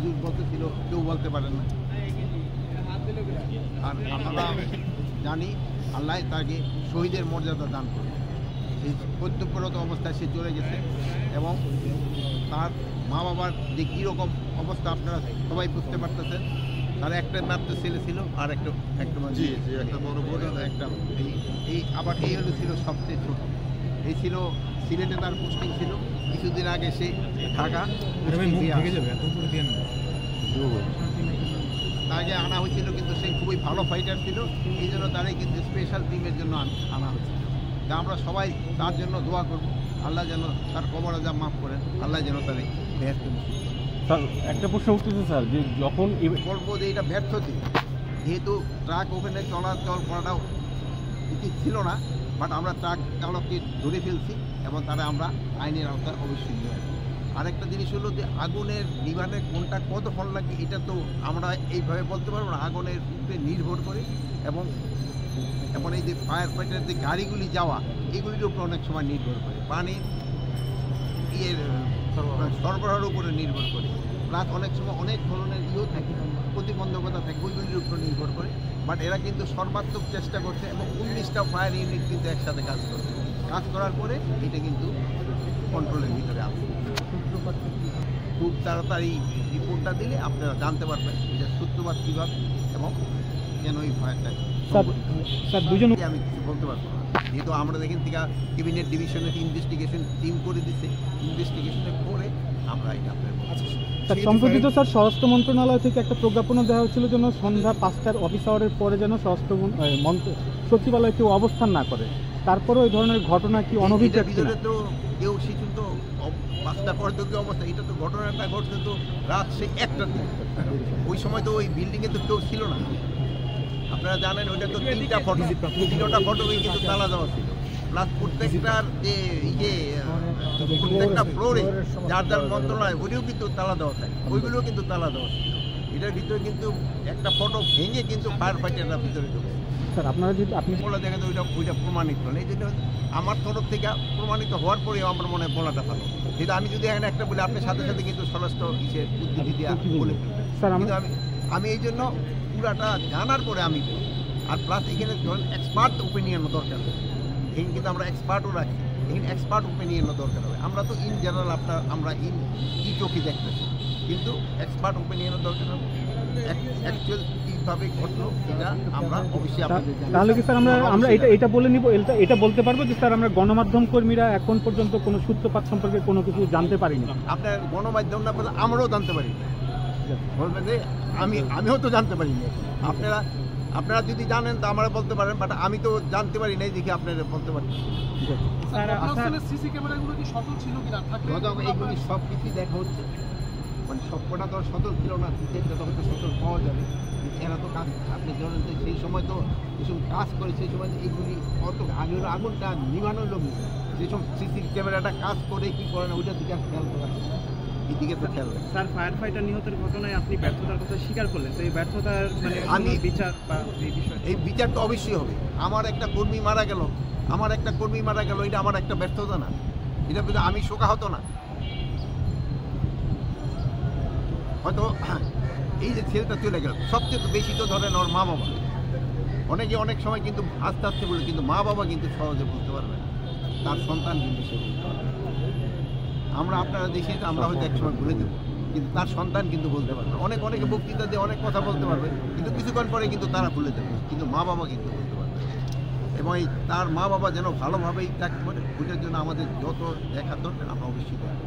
হুজুর বলতেছিল কেউ বলতে পারেন না। আর আমরা জানি আল্লাহ তাকে শহীদের মর্যাদা দান করে। এই কর্তব্যরত অবস্থায় সে চলে গেছে এবং তার মা বাবার যে কীরকম অবস্থা আপনারা সবাই বুঝতে পারতেছেন। তার একটা মাত্র ছেলে ছিল আর একটা বড় বোন, একটা আবার এই হলো ছিল সবচেয়ে ছোট। এই ছিল সিলেটে তার পোস্টিং ছিল, কিছুদিন আগে সে ঢাকা তাকে আনা হয়েছিল, কিন্তু সে খুবই ভালো ফাইটার ছিল। এই জন্য তারাই কিন্তু স্পেশাল টিমের জন্য আনা হয়েছিল। তা আমরা সবাই তার জন্য দোয়া করব, আল্লাহ যেন তার কবর আযাব মাফ করেন, আল্লাহ যেন তার বেহেশতে নসিব করেন। স্যার একটা প্রশ্ন উঠতেছে স্যার, যে যখন বলবো যে এটা ব্যর্থতা, যেহেতু ট্রাক ওখানে চলাচল করাটাও উচিত ছিল না, বাট আমরা ট্রাক চালককে ধরে ফেলছি এবং তারা আমরা আইনের আওতায় অবশ্যই নিয়ে আসবো। আরেকটা জিনিস হলো যে আগুনের নিবারণের কোনটা কত ফল লাগে এটা তো আমরা এইভাবে বলতে পারবো না, আগুনের উপরে নির্ভর করে এবং এখন এই যে ফায়ার ফাইটার যে গাড়িগুলি যাওয়া এগুলির উপরে অনেক সময় নির্ভর করে, পানির সরবরাহের উপরে নির্ভর করে, প্লাস অনেক সময় অনেক ধরনের থাকে, প্রতিবন্ধকতা থাকে, ওইগুলির উপর নির্ভর করে। বাট এরা কিন্তু সর্বাত্মক চেষ্টা করছে এবং 19টা ফায়ার ইউনিট কিন্তু একসাথে কাজ করছে। কাজ করার পরে এটা কিন্তু কন্ট্রোলের ভিতরে আসবে। খুব তাড়াতাড়ি রিপোর্টটা দিলে আপনারা জানতে পারবেন এটা সূত্রপাত কীভাবে এবং কেন এই ফায়ারটা। স্যার দুজন আমি কিছু বলতে পারবো না, যেহেতু আমরা এখান থেকে ক্যাবিনেট ডিভিশনের ইনভেস্টিগেশন টিম করে দিচ্ছে, ইনভেস্টিগেশনের পরে আমরা এটা আপনার। সম্প্রতি তো স্যার স্বরাষ্ট্র মন্ত্রণালয় থেকে একটা প্রজ্ঞাপনা দেওয়া হচ্ছিল যেন সন্ধ্যা 5টার অফিস আওয়ারের পরে যেন স্বরাষ্ট্র সচিবালয় কেউ অবস্থান না করে। তারপরেও এই ধরনের ঘটনা কি অনভিজ্ঞ? ভিতরে তো কেউ শিশু তো 5টা পরে তো কি অবস্থা, এটা তো ঘটনাটা ঘটছে তো রাত সেই 1টার দিকে। ওই সময় তো ওই বিল্ডিংয়ে তো কেউ ছিল না। আপনারা জানেন ওইটা তো 3টা ফটো, 3টা ফটো কিন্তু তালা দেওয়া ছিল। প্লাস প্রত্যেকটার যে প্রত্যেকটা ফ্লোরে যার যার মন্ত্রণালয় ওইটাও কিন্তু তালা দেওয়া থাকে, ওইগুলোও কিন্তু তালা দেওয়া ছিল। এটার ভিতরে কিন্তু একটা ফটো ভেঙে কিন্তু ফায়ার ফাইটাররা ভিতরে ঢুকছে। স্যার আপনারা যদি আপনি বলা দেখা যায় ওইটা প্রমাণিত নয়, এই জন্য আমার তরফ থেকে প্রমাণিত হওয়ার পরেও আমার মনে হয় বলাটা ভালো। কিন্তু আমি যদি এখানে একটা বলি আপনার সাথে সাথে কিন্তু স্বরাষ্ট্র উদ্ধৃতি দেওয়া বলে স্যার আমি এই জন্য পুরাটা জানার পরে আমি বলি। আর প্লাস এখানে ধরুন এক্সপার্ট ওপিনিয়নও দরকার হবে, এখানে কিন্তু আমরা এক্সপার্টও রাখি, এখানে এক্সপার্ট ওপিনিয়নও দরকার হবে। আমরা তো ইন জেনারেল আমরা ই চোখে দেখতেছি, কিন্তু এক্সপার্ট ওপিনিয়নও দরকার হবে। অ্যাকচুয়াল কীভাবে ঘটলো এটা আমরা অবশ্যই আপনাদের। তাহলে কি স্যার আমরা এটা বলে নিব, এটা বলতে পারবো যে স্যার আমরা গণমাধ্যম কর্মীরা এখন পর্যন্ত কোনো সূত্রপাত সম্পর্কে কোনো কিছু জানতে পারিনি? আপনার গণমাধ্যম না বলে আমরাও জানতে পারি, বলবেন যে আমিও তো জানতে পারিনি। আপনারা যদি জানেন তো আমরা বলতে পারেন, বাট আমি তো জানতে পারি নাই, দেখি আপনারা বলতে পারেন। সিসি ক্যামেরাগুলো কি সচল ছিল কিনা? এইগুলি সব কিছুই দেখা হচ্ছে, মানে সবকটা তো সচল ছিল না, যত হয়তো সচল পাওয়া যাবে। এরা তো কাজ, আপনি ধরেন যে সেই সময় তো যেসব কাজ করে সেই সময় এইগুলি অত আগুনটা নিভানোর লোক, যেসব সিসি ক্যামেরাটা কাজ করে কি করে না ওইটার দিকে খেয়াল করা, এদিকে তো খেয়াল রাখে। স্যার ফায়ার ফাইটার নিহতের ঘটনায় আপনি ব্যর্থতার কথা স্বীকার করলেন, তো এই ব্যর্থতার মানে আমি বিচার বা এই বিষয়, এই বিচার তো অবশ্যই হবে। আমার একটা কর্মী মারা গেল, এটা আমার একটা ব্যর্থতা না, এটা কিন্তু আমি শোকাহত না। হয়তো এই যে ছেলেটা চলে গেল, সবচেয়ে বেশি তো ধরেন ওর মা বাবা, অনেকে অনেক সময় কিন্তু আস্তে আস্তে বলে, কিন্তু মা বাবা কিন্তু সহজে বুঝতে পারবে না, তার সন্তান কিন্তু সে বুঝতে পারবে। আমরা আপনারা দেশে আমরা হয়তো একসময় ভুলে দেবো, কিন্তু তার সন্তান কিন্তু বলতে পারবে। অনেকে বক্তৃতা দিয়ে অনেক কথা বলতে পারবে, কিন্তু কিছুক্ষণ পরে কিন্তু তারা ভুলে দেবে, কিন্তু মা বাবা কিন্তু বলতে পারবে। এবং তার মা বাবা যেন ভালোভাবেই থাকতে পারে, ওইটার জন্য আমাদের যত দেখা দরকার আমরা অবশ্যই দেখব।